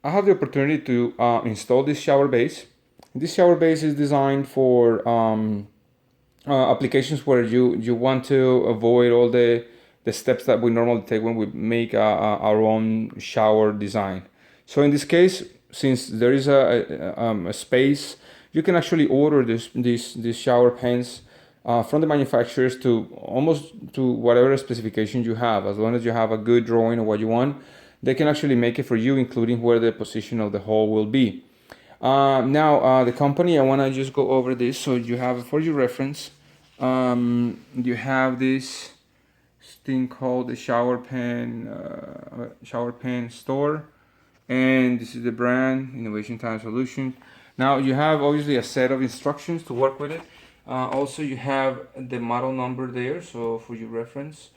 I have the opportunity to install this shower base. This shower base is designed for applications where you want to avoid all the steps that we normally take when we make our own shower design. So in this case, since there is a space, you can actually order these shower pens from the manufacturers to almost to whatever specifications you have. As long as you have a good drawing of what you want, they can actually make it for you, including where the position of the hole will be. Now, the company, I want to just go over this so you have it for your reference. You have this thing called the shower pen store, and this is the brand Innovation Time Solution. Now you have obviously a set of instructions to work with it. Also, you have the model number there, so for your reference.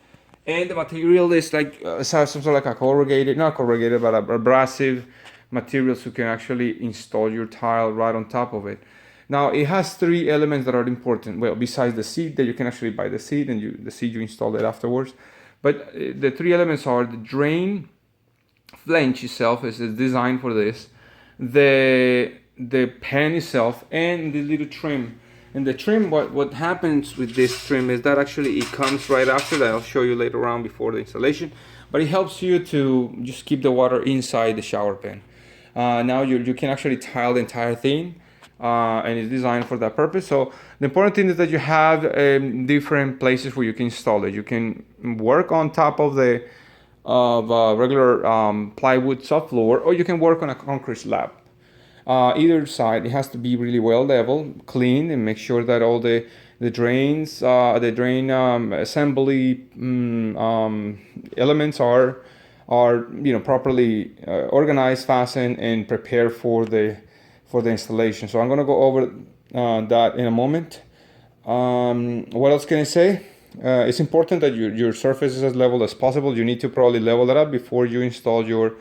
And the material is like some sort of like a corrugated, not corrugated, but abrasive material, so you can actually install your tile right on top of it. Now it has three elements that are important. Well, besides the seat, that you can actually buy the seat, and the seat you install it afterwards. But the three elements are the drain flange itself is designed for this, the pen itself, and the little trim. And the trim, what happens with this trim is that actually it comes right after that. I'll show you later on before the installation, but it helps you to just keep the water inside the shower pen. Now you can actually tile the entire thing, and it's designed for that purpose. So the important thing is that you have different places where you can install it. You can work on top of the regular plywood subfloor, or you can work on a concrete slab. Either side, it has to be really well leveled, clean, and make sure that all the drains, the drain assembly elements are properly organized, fastened, and prepared for the installation. So I'm going to go over that in a moment. What else can I say? It's important that your surface is as level as possible. You need to probably level that up before you install your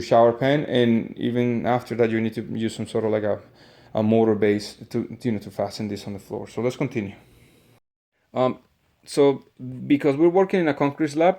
shower pen, and even after that you need to use some sort of like a motor base to fasten this on the floor. So let's continue. So because we're working in a concrete slab,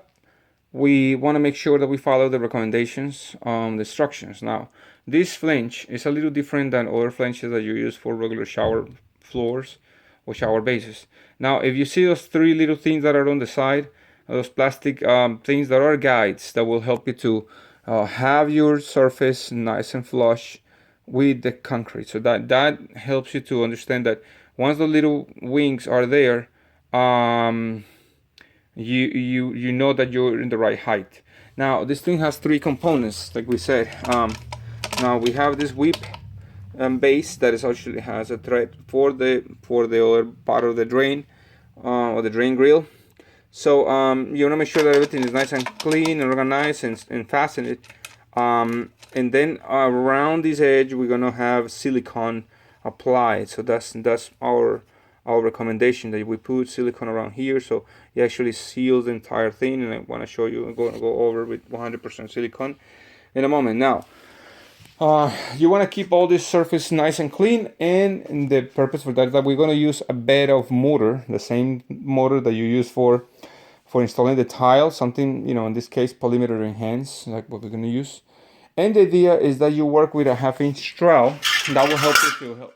we want to make sure that we follow the recommendations, the instructions. Now, this flange is a little different than other flanges that you use for regular shower floors or shower bases. Now, if you see those three little things that are on the side, those plastic things, that are guides that will help you to have your surface nice and flush with the concrete. So that helps you to understand that once the little wings are there, you know that you're in the right height. Now this thing has three components, like we said. Now we have this whip base that is actually has a thread for the other part of the drain, or the drain grill. So you want to make sure that everything is nice and clean and organized, and fasten it. And then around this edge we're gonna have silicone applied. So that's our recommendation, that we put silicone around here, so it actually seals the entire thing. And I want to show you, I'm going to go over with 100% silicone in a moment. Now you want to keep all this surface nice and clean, and the purpose for that is that we're going to use a bed of mortar, the same mortar that you use for installing the tile, something, in this case polymer enhanced, like what we're going to use. And the idea is that you work with a 1/2-inch trowel that will help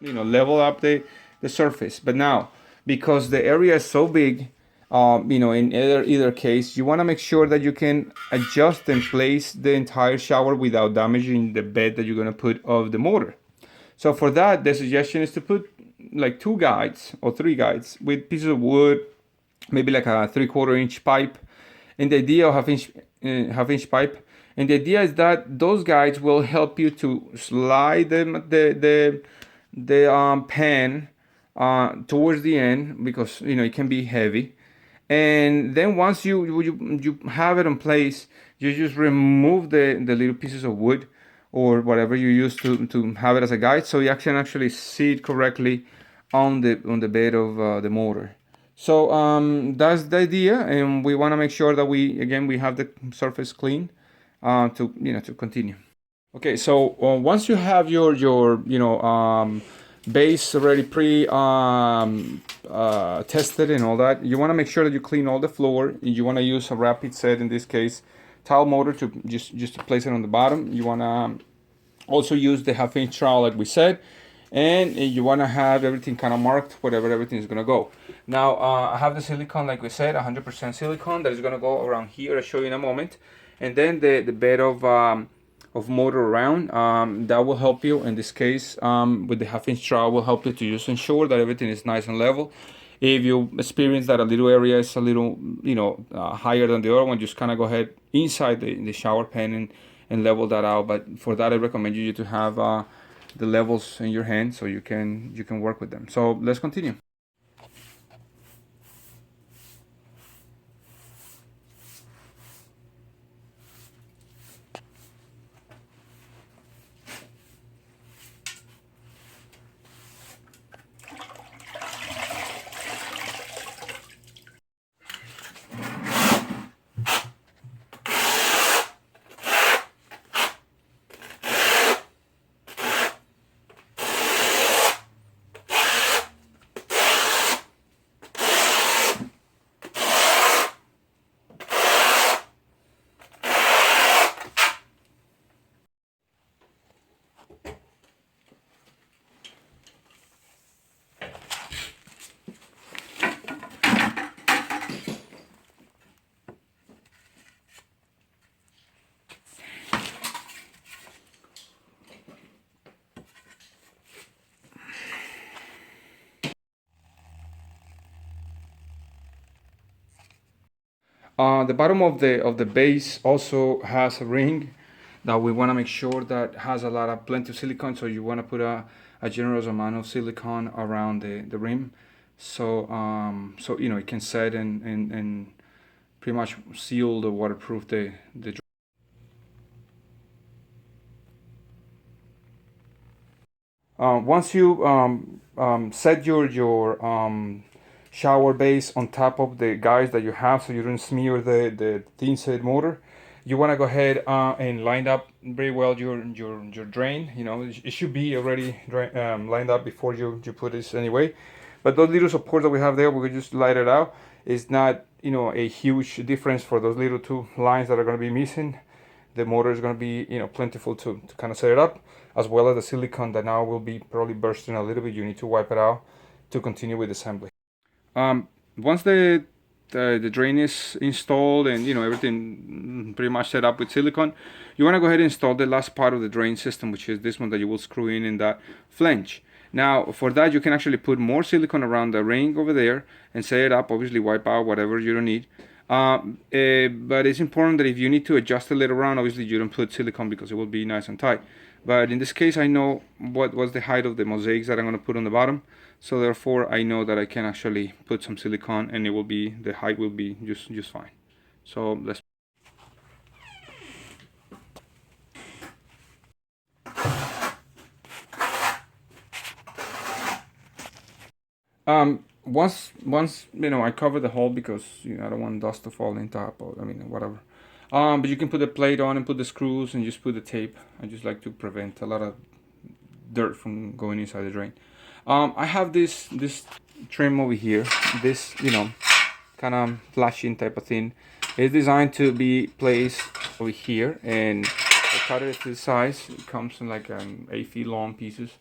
you to level up the surface. But now, because the area is so big, in either case, you want to make sure that you can adjust and place the entire shower without damaging the bed that you're going to put of the mortar. So for that, the suggestion is to put like 2 guides or 3 guides with pieces of wood, maybe like a 3/4-inch pipe, and the idea of half-inch pipe. And the idea is that those guides will help you to slide the pan towards the end, because it can be heavy. And then once you have it in place, you just remove the little pieces of wood or whatever you use to have it as a guide, so you can actually sit correctly on the bed of the mortar. So that's the idea, and we want to make sure that we have the surface clean to continue. Okay, so once you have your base already tested and all that, you want to make sure that you clean all the floor. You want to use a rapid set, in this case tile motor, to just to place it on the bottom. You want to Also use the half-inch trowel like we said, and you want to have everything kind of marked wherever everything is going to go. Now I have the silicone like we said, 100% silicone that is going to go around here. I'll show you in a moment. And then the bed of motor around, that will help you in this case, with the half-inch trowel will help you to just ensure that everything is nice and level. If you experience that a little area is a little, higher than the other one, just kind of go ahead inside the shower pan and level that out. But for that, I recommend you to have the levels in your hand so you can work with them. So let's continue. The bottom of the base also has a ring that we want to make sure that has a lot of plenty of silicone. So you want to put a generous amount of silicone around the rim, so so it can set and pretty much seal the waterproof the. Once you set your shower base on top of the guides that you have, so you don't smear the thin set motor, you want to go ahead and line up very well your drain. It should be already lined up before you put this anyway. But those little supports that we have there, we can just light it out. It's not a huge difference for those little two lines that are going to be missing. The motor is going to be plentiful to kind of set it up, as well as the silicone that now will be probably bursting a little bit. You need to wipe it out to continue with assembly. Once the drain is installed and everything pretty much set up with silicone, you want to go ahead and install the last part of the drain system, which is this one that you will screw in that flange. Now for that, you can actually put more silicone around the ring over there and set it up. Obviously wipe out whatever you don't need. But it's important that if you need to adjust it later on, obviously you don't put silicone because it will be nice and tight. But in this case, I know what was the height of the mosaics that I'm going to put on the bottom, so therefore I know that I can actually put some silicone and the height will be just fine. So let's. Once I cover the hole because I don't want dust to fall in top, or whatever. But you can put the plate on and put the screws and just put the tape. I just like to prevent a lot of dirt from going inside the drain. I have this trim over here. This kind of flashing type of thing. It's designed to be placed over here, and I cut it to the size. It comes in like 8 feet long pieces.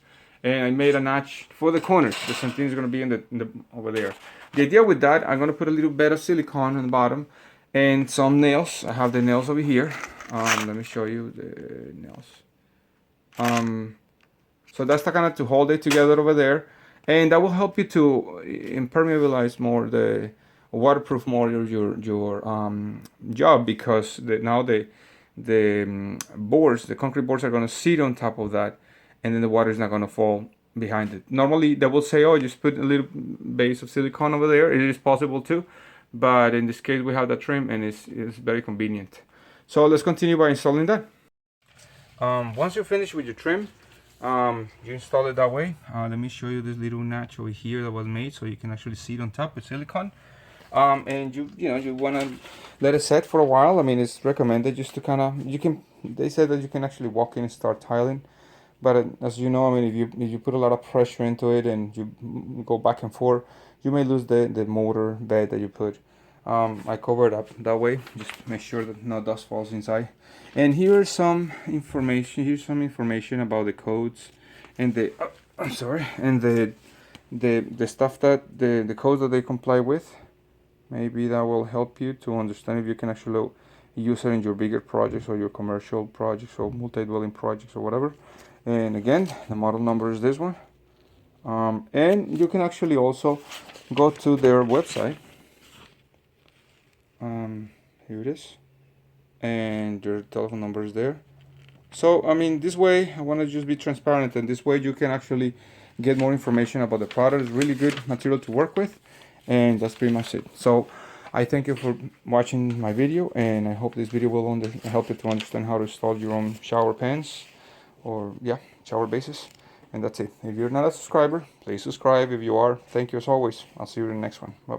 And I made a notch for the corners. The same thing is going to be in the over there. The idea with that, I'm going to put a little bit of silicone on the bottom and some nails. I have the nails over here. Let me show you the nails. So that's the kind of to hold it together over there, and that will help you to impermeabilize more waterproof more your job, because now the boards, the concrete boards, are going to sit on top of that, and then the water is not going to fall behind it. Normally they will say, oh, just put a little base of silicone over there. It is possible too, but in this case we have the trim, and it's very convenient. So let's continue by installing that. Once you finish with your trim, you install it that way. Let me show you this little notch over here that was made so you can actually see it on top with silicone. And you want to let it set for a while. It's recommended just to kind of, they said that you can actually walk in and start tiling. But as you know, if you put a lot of pressure into it and you go back and forth, you may lose the motor bed that you put. I cover it up that way, just to make sure that no dust falls inside. And here's some information. Here's some information about the codes and the I'm sorry, and the stuff that the codes that they comply with. Maybe that will help you to understand if you can actually use it in your bigger projects or your commercial projects or multi-dwelling projects or whatever. And again, the model number is this one. And you can actually also go to their website. Here it is, and their telephone number is there. So I mean, this way I want to just be transparent, and this way you can actually get more information about the product. It's really good material to work with, and that's pretty much it. So I thank you for watching my video, and I hope this video will help you to understand how to install your own shower pans, or yeah, shower bases. And that's it. If you're not a subscriber, please subscribe. If you are, thank you as always. I'll see you in the next one. Bye.